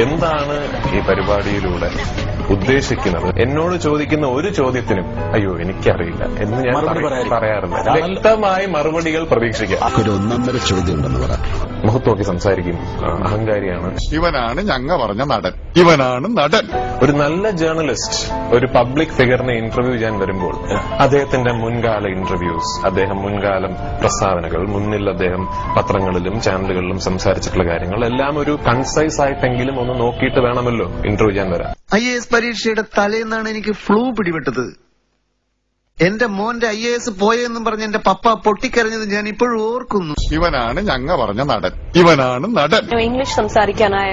എന്താണ് ഈ പരിപാടിയിലൂടെ ഉദ്ദേശിക്കുന്നത്? എന്നോട് ചോദിക്കുന്ന ഒരു ചോദ്യത്തിനും അയ്യോ എനിക്കറിയില്ല എന്ന് ഞാൻ പറയാറില്ല. വ്യക്തമായ മറുപടികൾ പ്രതീക്ഷിക്കാം. ഒരു ഒന്നൊന്നര ചോദ്യം ഉണ്ടെന്ന് പറ. മുഖത്ത് നോക്കി സംസാരിക്കും. അഹങ്കാരിയാണ്. ഇവനാണ് ഞങ്ങ പറഞ്ഞ നടൻ. ഇവനാണ് നടൻ. ഒരു നല്ല ജേർണലിസ്റ്റ് ഒരു പബ്ലിക് ഫിഗറിനെ ഇന്റർവ്യൂ ചെയ്യാൻ വരുമ്പോൾ അദ്ദേഹത്തിന്റെ മുൻകാല ഇന്റർവ്യൂസ്, അദ്ദേഹം മുൻകാലം പ്രസ്താവനകൾ, മുന്നിൽ അദ്ദേഹം പത്രങ്ങളിലും ചാനലുകളിലും സംസാരിച്ചിട്ടുള്ള കാര്യങ്ങൾ എല്ലാം ഒരു കൺസൈസ് ആയിട്ടെങ്കിലും ഒന്ന് നോക്കിയിട്ട് വേണമല്ലോ ഇന്റർവ്യൂ ചെയ്യാൻ വരാൻ. IAS പരീക്ഷയുടെ തലേന്നാണ് എനിക്ക് ഫ്ലൂ പിടിപെട്ടത്. എന്റെ മോന്റെ IAS പോയെന്നും പറഞ്ഞ് എന്റെ പപ്പ പൊട്ടിക്കരഞ്ഞത് ഞാൻ ഇപ്പോഴും ഓർക്കുന്നു. ഇവനാണ് ഞങ്ങ പറഞ്ഞ നടൻ. ഇവനാണ് നടൻ. ഇംഗ്ലീഷ് സംസാരിക്കാനായ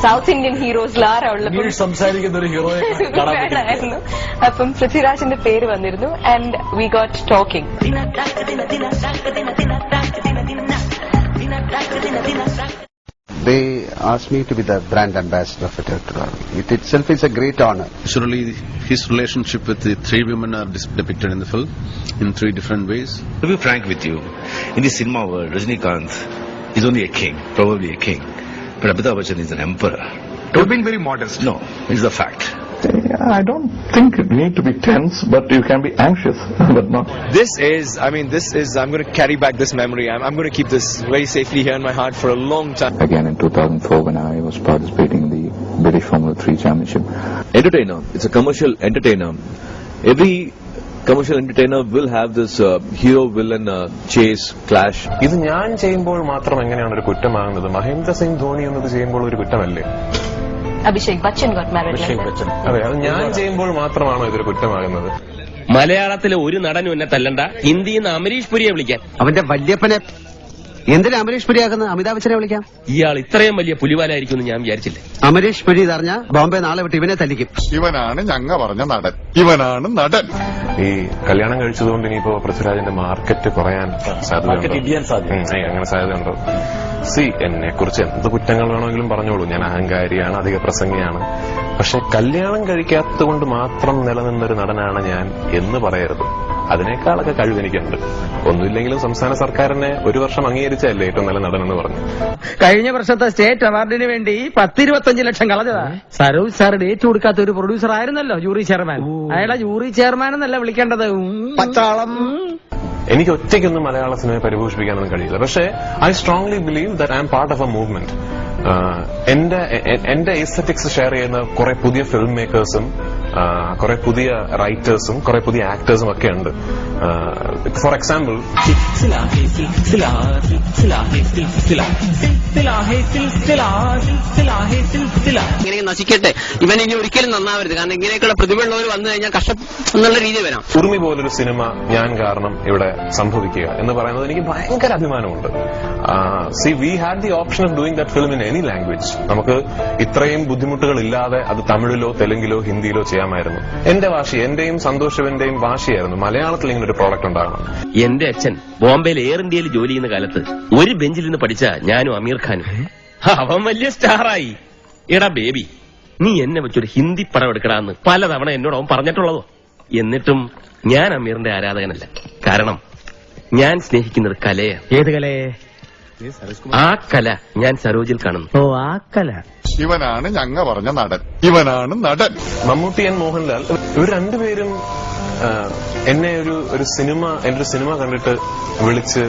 സൗത്ത് ഇന്ത്യൻ ഹീറോസിൽ ആരാളുള്ളത്? ഇംഗ്ലീഷ് സംസാരിക്കുന്ന ഒരു ഹീറോയെ വേണമായിരുന്നു. അപ്പം പൃഥ്വിരാജിന്റെ പേര് വന്നിരുന്നു. And we got talking. They asked me to be the brand ambassador for Tirthural. It itself is a great honor. Surely his relationship with the three women are depicted in the film in three different ways. To be frank with you, in the cinema world, Rajinikanth is only a king, probably a king. But Amitabh Bachchan is an emperor. You're being very modest. No, it's a fact. I don't think you need to be tense, but you can be anxious, but not. I'm going to carry back this memory. I'm going to keep this very safely here in my heart for a long time. Again in 2004 when I was participating in the British Formula 3 Championship. Entertainer. It's a commercial entertainer. Every commercial entertainer will have this hero-villain chase, clash. ഇത് ഞാൻ ചെയ്യുമ്പോൾ മാത്രം എങ്ങനെയാണ് ഒരു കുറ്റമാകുന്നത്? മഹേന്ദ്ര സിംഗ് ധോണി എന്നത് ചെയ്യുമ്പോൾ ഒരു കുറ്റമല്ലേ? Abhishek Bachchan got married. അതെ, അത് ഞാൻ ചെയ്യുമ്പോൾ മാത്രമാണോ ഇതൊരു കുറ്റമാകുന്നത്? മലയാളത്തിലെ ഒരു നടനും എന്നെ തല്ലണ്ട. ഹിന്ദിയിൽ നിന്ന് അമരീഷ് പുരിയെ വിളിക്കാൻ. അവന്റെ വല്യപ്പനെ എന്തിനാ അമരീഷ് പുരിയാക്കുന്നത്? അമിതാഭ് ബച്ചനെ വിളിക്കാം. ഇയാൾ ഇത്രയും വലിയ പുലിവാലായിരിക്കും ഞാൻ വിചാരിച്ചില്ല. അമരീഷ് പുരി ഇതറിഞ്ഞ ബോംബെ നാളെ വിട്ട് ഇവനെ തല്ലിക്കും. ഇവനാണ് ഞങ്ങ പറഞ്ഞ നടൻ. ഇവനാണ് നടൻ. ഈ കല്യാണം കഴിച്ചതുകൊണ്ട് ഇനിയിപ്പോ പൃഥ്വിരാജിന്റെ മാർക്കറ്റ് കുറയാൻ സാധ്യതയുണ്ടോ? അങ്ങനെ സാധ്യതയുണ്ടോ? എന്നെ കുറിച്ച് എന്ത് കുറ്റങ്ങൾ വേണമെങ്കിലും പറഞ്ഞോളൂ. ഞാൻ അഹങ്കാരിയാണ്, അധിക പ്രസംഗിയാണ്. പക്ഷെ കല്യാണം കഴിക്കാത്തത് കൊണ്ട് മാത്രം നിലനിന്നൊരു നടനാണ് ഞാൻ എന്ന് പറയരുത്. അതിനേക്കാളൊക്കെ കഴിവ് എനിക്കുണ്ട്. ഒന്നുമില്ലെങ്കിലും സംസ്ഥാന സർക്കാരിനെ ഒരു വർഷം അംഗീകരിച്ചല്ലേ ഏറ്റവും നല്ല നടൻ എന്ന് പറഞ്ഞു. കഴിഞ്ഞ വർഷത്തെ സ്റ്റേറ്റ് അവാർഡിന് വേണ്ടി 10-25 ലക്ഷം കളഞ്ഞതാ. സരോജ് സാർ ഡേറ്റ് കൊടുക്കാത്ത ഒരു പ്രൊഡ്യൂസർ ആയിരുന്നല്ലോ ജൂറി ചെയർമാൻ. അയാളെ ജൂറി ചെയർമാൻ എന്നല്ല വിളിക്കേണ്ടത്, പച്ചാളം. എനിക്ക് ഒറ്റയ്ക്കൊന്നും മലയാള സിനിമയെ പരിപോഷിപ്പിക്കാനൊന്നും കഴിയില്ല. പക്ഷേ I strongly believe that I M part of A movement. എന്റെ എസ്തറ്റിക്സ് ഷെയർ ചെയ്യുന്ന കുറെ പുതിയ ഫിലിം മേക്കേഴ്സും കുറെ പുതിയ റൈറ്റേഴ്സും കുറെ പുതിയ ആക്ടേഴ്സും ഒക്കെ ഉണ്ട്. ഫോർ എക്സാമ്പിൾ, ഇങ്ങനെ നശിക്കട്ടെ, ഇവൻ ഇനി ഒരിക്കലും നന്നാവരുത്. കാരണം ഇങ്ങനെയൊക്കെയുള്ള പ്രതിഭയുള്ളവർ വന്നു കഴിഞ്ഞാൽ കഷ്ടം എന്നുള്ള രീതി വരാം. ഉറുമി പോലൊരു സിനിമ ഞാൻ കാരണം ഇവിടെ സംഭവിക്കുക എന്ന് പറയുന്നത് എനിക്ക് ഭയങ്കര അഭിമാനമുണ്ട്. We had the option of doing that film in any language. നമുക്ക് ഇത്രയും ബുദ്ധിമുട്ടുകൾ ഇല്ലാതെ അത് തമിഴിലോ തെലുങ്കിലോ ഹിന്ദിയിലോ ചെയ്യാമായിരുന്നു. എന്റെ വാശി, എന്റെയും സന്തോഷവന്റെയും വാശിയായിരുന്നു മലയാളത്തിൽ ഇങ്ങനെ ഒരു പ്രോഡക്റ്റ് ഉണ്ടാകണം. എന്റെ അച്ഛൻ ബോംബെയിൽ എയർ ഇന്ത്യയിൽ ജോലി ചെയ്യുന്ന കാലത്ത് ഒരു ബെഞ്ചിൽ നിന്ന് പഠിച്ച ഞാനും അമീർ ഖാനും. അവൻ വലിയ സ്റ്റാറായി. എടാ ബേബി, നീ എന്നെ വെച്ചൊരു ഹിന്ദി പടം എടുക്കടാന്ന് പലതവണ എന്നോട് അവൻ പറഞ്ഞിട്ടുള്ളതോ. എന്നിട്ടും ഞാൻ അമീറിന്റെ ആരാധകനല്ല. കാരണം ഞാൻ സ്നേഹിക്കുന്നത് കലയാണ്. ഏത് കലയെ? ആ കല ഞാൻ സരോജിൽ കാണുന്നു. ഓ, ആ കല. ഇവനാണ് ഞങ്ങ പറഞ്ഞ നടൻ. ഇവനാണ് നടൻ. മമ്മൂട്ടി ആൻഡ് മോഹൻലാൽ ഇവർ രണ്ടുപേരും എന്നെ ഒരു സിനിമ കണ്ടിട്ട് വിളിച്ച്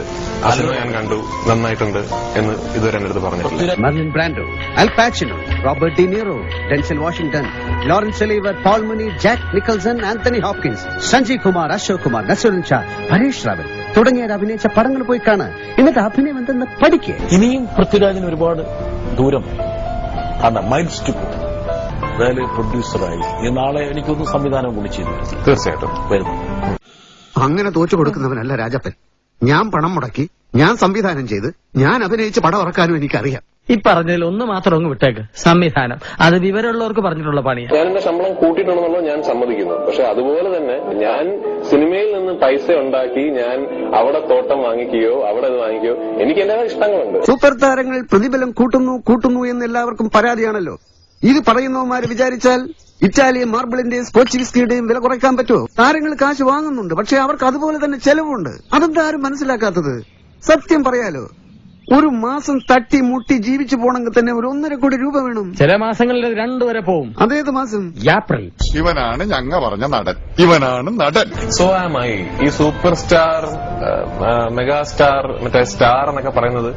ആ സിനിമ ഞാൻ കണ്ടു, നന്നായിട്ടുണ്ട് എന്ന് ഇതുവരെ എന്റെ അടുത്ത് പറഞ്ഞിട്ടില്ല. Marlon Brando, Al Pacino, Robert De Niro, Denzel Washington, Laurence Olivier, Paul Muni, Jack Nicholson, Anthony Hopkins, Sanjay Kumar, Ashok Kumar, Naseeruddin Shah, Paresh Rawal തുടങ്ങിയവർ അഭിനയിച്ച പടങ്ങൾ പോയി കാണാൻ. എന്നിട്ട് അഭിനയം എന്തെന്ന് പഠിക്കുക. ഇനിയും പൃഥ്വിരാജിന് ഒരുപാട് ദൂരം ആണ്, മൈൽസ് ടു ഗോ. അതായത് പ്രൊഡ്യൂസറായി നാളെ എനിക്കൊന്ന് സംവിധാനം കൂടി ചെയ്തു തീർച്ചയായിട്ടും വരുന്നു. അങ്ങനെ തോച്ചു കൊടുക്കുന്നവനല്ല രാജപ്പൻ. ഞാൻ പണം മുടക്കി, ഞാൻ സംവിധാനം ചെയ്ത്, ഞാൻ അഭിനയിച്ച് പടം ഇറക്കാനും എനിക്കറിയാം. ഈ പറഞ്ഞതിൽ ഒന്ന് മാത്രം അങ്ങ് വിട്ടേക്ക്, സംവിധാനം. അത് വിവരമുള്ളവർക്ക് പറഞ്ഞിട്ടുള്ള പണിയാണ്. ഞാൻ എന്റെ ശമ്പളം കൂട്ടിയിട്ടുണ്ടെന്നുള്ളത് ഞാൻ സമ്മതിക്കുന്നു. പക്ഷെ അതുപോലെ തന്നെ ഞാൻ സിനിമയിൽ നിന്ന് പൈസ ഉണ്ടാക്കി ഞാൻ അവിടെ തോട്ടം വാങ്ങിക്കുകയോ അവിടെ ഇത് വാങ്ങിക്കുകയോ എനിക്ക് എല്ലാ ഇഷ്ടങ്ങളുണ്ട്. സൂപ്പർ താരങ്ങൾ പ്രതിഫലം കൂട്ടുന്നു എന്ന് എല്ലാവർക്കും പരാതിയാണല്ലോ. ഇത് പറയുന്നവന്മാര് വിചാരിച്ചാൽ ഇറ്റാലിയൻ മാർബിളിന്റെയും സ്കോച്ച് വിസ്കിയുടെയും വില കുറയ്ക്കാൻ പറ്റുമോ? താരങ്ങൾ കാശ് വാങ്ങുന്നുണ്ട്, പക്ഷെ അവർക്ക് അതുപോലെ തന്നെ ചെലവുണ്ട്. അതെന്താ ആരും മനസ്സിലാക്കാത്തത്? സത്യം പറയാലോ, ഒരു മാസം തട്ടി മുട്ടി ജീവിച്ചു പോണെങ്കിൽ തന്നെ ഒരു 1.5 കോടി രൂപ വേണം. ചില മാസങ്ങളിൽ 2 വരെ പോവും. അതേത് മാസം? ഏപ്രിൽ. ഇവനാണ് ഞങ്ങ പറഞ്ഞ നടൻ. ഇവനാണ് നടൻ. So am I. ഈ സൂപ്പർ സ്റ്റാർ, മെഗാ സ്റ്റാർ, മറ്റേ സ്റ്റാർ എന്നൊക്കെ പറയുന്നത്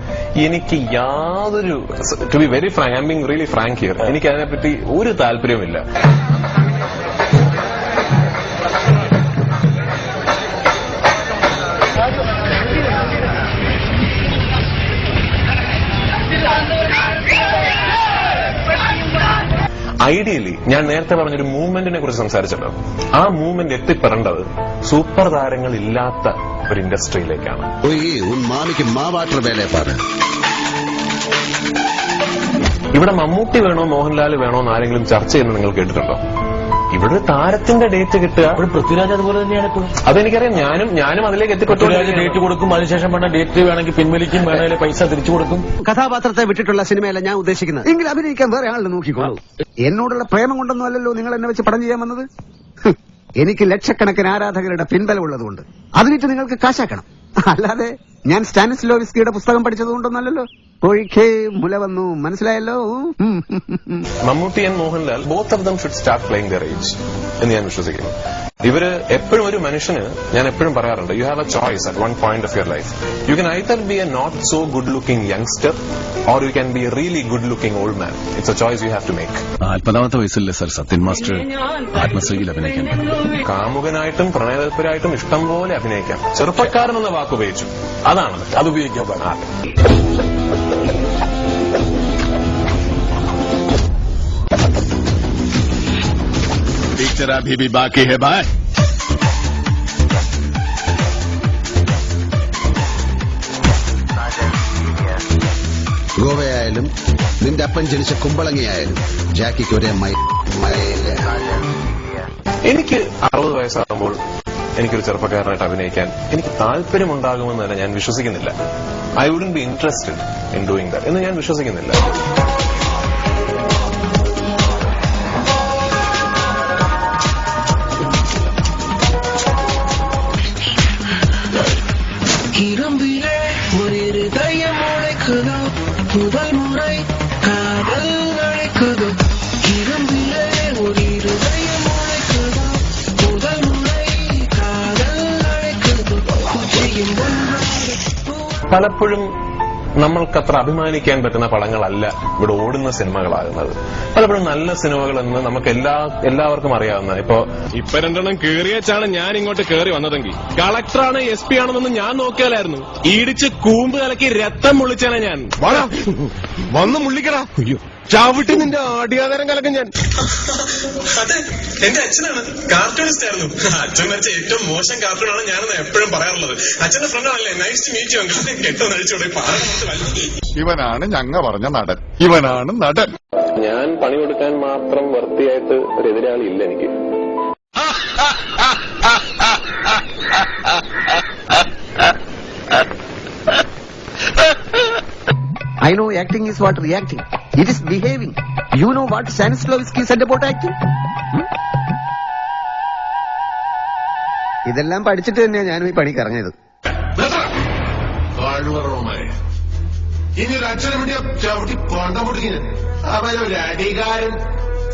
എനിക്ക് യാതൊരു, to be very frank, I am being really frank here, എനിക്ക് അതിനെപ്പറ്റി ഒരു താല്പര്യമില്ല. ഐഡിയലി ഞാൻ നേരത്തെ പറഞ്ഞൊരു മൂവ്മെന്റിനെ കുറിച്ച് സംസാരിച്ചല്ലോ, ആ മൂവ്മെന്റ് എത്തിപ്പെടേണ്ടത് സൂപ്പർ താരങ്ങൾ ഇല്ലാത്ത ഒരു ഇൻഡസ്ട്രിയിലേക്കാണ്. ഇവിടെ മമ്മൂട്ടി വേണോ മോഹൻലാൽ വേണോ എന്ന് ആരെങ്കിലും ചർച്ച ചെയ്യുന്നത് നിങ്ങൾ കേട്ടിട്ടുണ്ടോ? ഇവിടെ ഒരു താരത്തിന്റെ ഡേറ്റ് കിട്ടുക. പൃഥ്വിരാജ് അതുപോലെ തന്നെയാണ് ഇപ്പോഴും. അതെനിക്കറിയാം. ഞാനും അതിലേക്ക് പൃഥ്വിരാജ് ഡേറ്റ് കൊടുക്കും, അതിനുശേഷം വേണ്ട ഡേറ്റ് വേണമെങ്കിൽ പിൻവലിക്കും, വേണമെങ്കിൽ പൈസ തിരിച്ചു കൊടുക്കും. കഥാപാത്രത്തെ വിട്ടിട്ടുള്ള സിനിമയല്ല ഞാൻ ഉദ്ദേശിക്കുന്നത്. എങ്കിൽ അഭിനയിക്കാൻ വേറെ ആളിനെ നോക്കിക്കോളൂ. എന്നോടുള്ള പ്രേമം കൊണ്ടൊന്നും അല്ലല്ലോ നിങ്ങൾ എന്നെ വെച്ച് പടം ചെയ്യാൻ വന്നത്. എനിക്ക് ലക്ഷക്കണക്കിന് ആരാധകരുടെ പിൻബലം ഉള്ളതുകൊണ്ട് അതിനിട്ട് നിങ്ങൾക്ക് കാശാക്കണം. അല്ലാതെ ഞാൻ സ്റ്റാനിസ്ലോവിസ്കിയുടെ പുസ്തകം പഠിച്ചതുകൊണ്ടൊന്നല്ലോ. ഒഴിക്കേ മുല വന്നു, മനസ്സിലായല്ലോ. Mammootty and Mohanlal both of them should start playing there age എന്ന് ഞാൻ വിശ്വസിക്കുന്നു. ഇവര് എപ്പോഴും ഒരു മനുഷ്യന്, ഞാൻ എപ്പോഴും പറയാറുണ്ട്, you have a choice at one point of your life. You can either be a not so good looking youngster or you can be a really good looking old man. It's a choice you have to make. 40ാമത്തെ വയസ്സിലെ sir Sathyan master ആത്മശ്രീയിൽ അഭിനയിക്കാൻ. കാമുകനായിട്ടും പ്രണയതൽപരായിട്ടും ഇഷ്ടം പോലെ അഭിനയിക്കാം. ചെറുപ്പക്കാരൻ എന്ന വാക്ക് ഉപയോഗിച്ചു, അതാണ് അത് ഉപയോഗിക്കാൻ പാടില്ല. पिक्चर अभी भी बाकी है भाई. ഗോവയായാലും നിന്റെ അപ്പൻ ജനിച്ച കുമ്പളങ്ങിയായാലും ജാക്കിക്ക് ഒരേ എനിക്ക് 60 വയസ്സാകുമ്പോൾ എനിക്കൊരു ചെറുപ്പക്കാരനായിട്ട് അഭിനയിക്കാൻ എനിക്ക് താല്പര്യമുണ്ടാകുമെന്ന് തന്നെ ഞാൻ വിശ്വസിക്കുന്നില്ല. I wouldn't be interested in doing that എന്ന് ഞാൻ വിശ്വസിക്കുന്നില്ല. പലപ്പോഴും നമ്മൾക്കത്ര അഭിമാനിക്കാൻ പറ്റുന്ന പടങ്ങളല്ല ഇവിടെ ഓടുന്ന സിനിമകളാകുന്നത്. പലപ്പോഴും നല്ല സിനിമകൾ എന്ന് നമുക്ക് എല്ലാവർക്കും അറിയാവുന്ന, ഇപ്പൊ 2 കേറിയച്ചാണ് ഞാൻ ഇങ്ങോട്ട് കേറി വന്നതെങ്കിൽ കളക്ടറാണ് SP ആണെന്നൊന്നും ഞാൻ നോക്കിയാലായിരുന്നു ഇടിച്ച് കൂമ്പ് കലക്കി രക്തം മുള്ളിച്ചാണ് ഞാൻ. വന്ന് മുള്ളിക്കടാ, ചാവിട്ട് നിന്റെ ആടിയാധാരം കലക്കും ഞാൻ. അതെ, എന്റെ അച്ഛനാണ് കാർട്ടൂണിസ്റ്റ് ആയിരുന്നു. അച്ഛൻ വരച്ച ഏറ്റവും മോശം കാർട്ടൂണാണ് ഞാനെന്ന് എപ്പോഴും പറയാറുള്ളത്. അച്ഛന്റെ ഫ്രണ്ടാണല്ലേ. Nice to meet you uncle. കെട്ടോ നഴിച്ചോടെ ഇവനാണ് ഞങ്ങ പറഞ്ഞ നടൻ. ഇവനാണ് നടൻ. ഞാൻ പണി കൊടുക്കാൻ മാത്രം വൃത്തിയായിട്ട് ഒരു എതിരാളി ഇല്ല എനിക്ക്. I know acting is what reacting. It is behaving. You know what Stanislavski said about acting? ഇതെല്ലാം പഠിച്ചിട്ട് തന്നെയാണ് ഞാനും ഈ പണിക്ക് ഇറങ്ങിയത്. ഇനി ഒരു അച്ഛനെ വേണ്ടി ചവിട്ടി കൊണ്ടം പൊട്ടിക്കിന് അവനൊരു അടികാരൻ.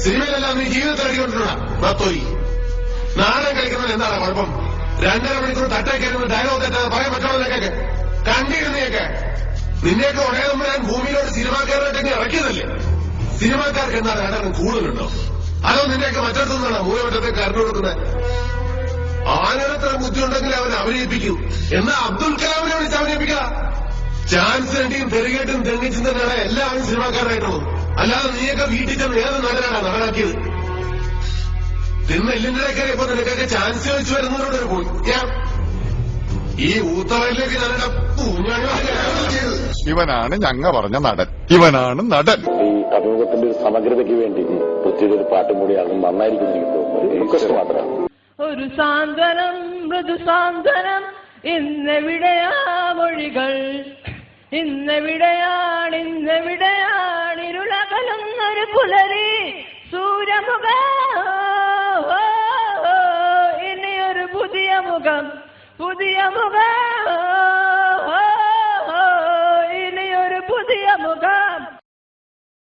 സിനിമയിലെല്ലാം നീ ജീവിതത്തിൽ അടികൊണ്ടിട്ടുള്ള നാടകം കളിക്കുന്നവൻ എന്താണ് കുഴപ്പം? 2.5 മണിക്കൂർ തട്ടേക്കരുന്ന് ഡയലോഗ് തെറ്റാതെ പറയാൻ പറ്റണമെന്നൊക്കെ കണ്ടിരുന്നേക്കെ. നിന്നെയൊക്കെ ഉടയതുമ്പോ ഞാൻ ഭൂമിയിലോട്ട് സിനിമാക്കാരായിട്ടൊക്കെ ഇറക്കിയതല്ലേ. സിനിമാക്കാർക്ക് എന്താണ് നടനം കൂടുതലുണ്ടോ? അതോ നിന്നെയൊക്കെ മറ്റടുത്തുനിന്നാണ് മൂലമറ്റത്തേക്ക് കറണ്ട് കൊടുക്കുന്നത്? ആനത്ര ബുദ്ധിയുണ്ടെങ്കിൽ അവൻ അഭിനയിപ്പിക്കൂ. എന്നാ അബ്ദുൽ കലാമിനെ വിളിച്ച് അഭിനയിപ്പിക്കുക. ചാൻസ് വേണ്ടിയും തെരുകേട്ടും തെങ്ങിച്ചും തന്നെയാണ് എല്ലാവരും സിനിമാക്കാരായിട്ടുള്ളത്. അല്ലാതെ നീയൊക്കെ വീട്ടിൽ ചെന്ന് ഏത് നടനാണ് നടനാക്കിയത്? തിന്ന് എല്ലിന്റെ കയറിയപ്പോ നിനക്കൊക്കെ ചാൻസ് ചോദിച്ചു വരുന്നവരോട് പോയി. ഈ ഊത്തവരിലേക്ക് ഞാനൊക്കെ പൂഞ്ഞാണ് ചെയ്തത്. ഇവനാണ് ഞങ്ങ പറഞ്ഞ നടൻ, ഇവനാണ് നടൻ. ഈ അഭിമുഖത്തിന്റെ ഒരു സമഗ്രതയ്ക്ക് വേണ്ടി പൃഥ്വിയുടെ ഒരു പാട്ടും കൂടിയാണ് നന്നായിരിക്കും എനിക്ക് തോന്നുന്നത്. റിക്വസ്റ്റ് മാത്രമാണ്. ഒരു സാന്ത്വനം മൃദു സാന്ത്വനം ഇന്നെവിടെയാ മൊഴികൾ, ഇന്നെവിടെയാണ് ഇരുളകലുന്നൊരു പുലരി സൂര്യമുഖ, ഇനിയൊരു പുതിയ മുഖം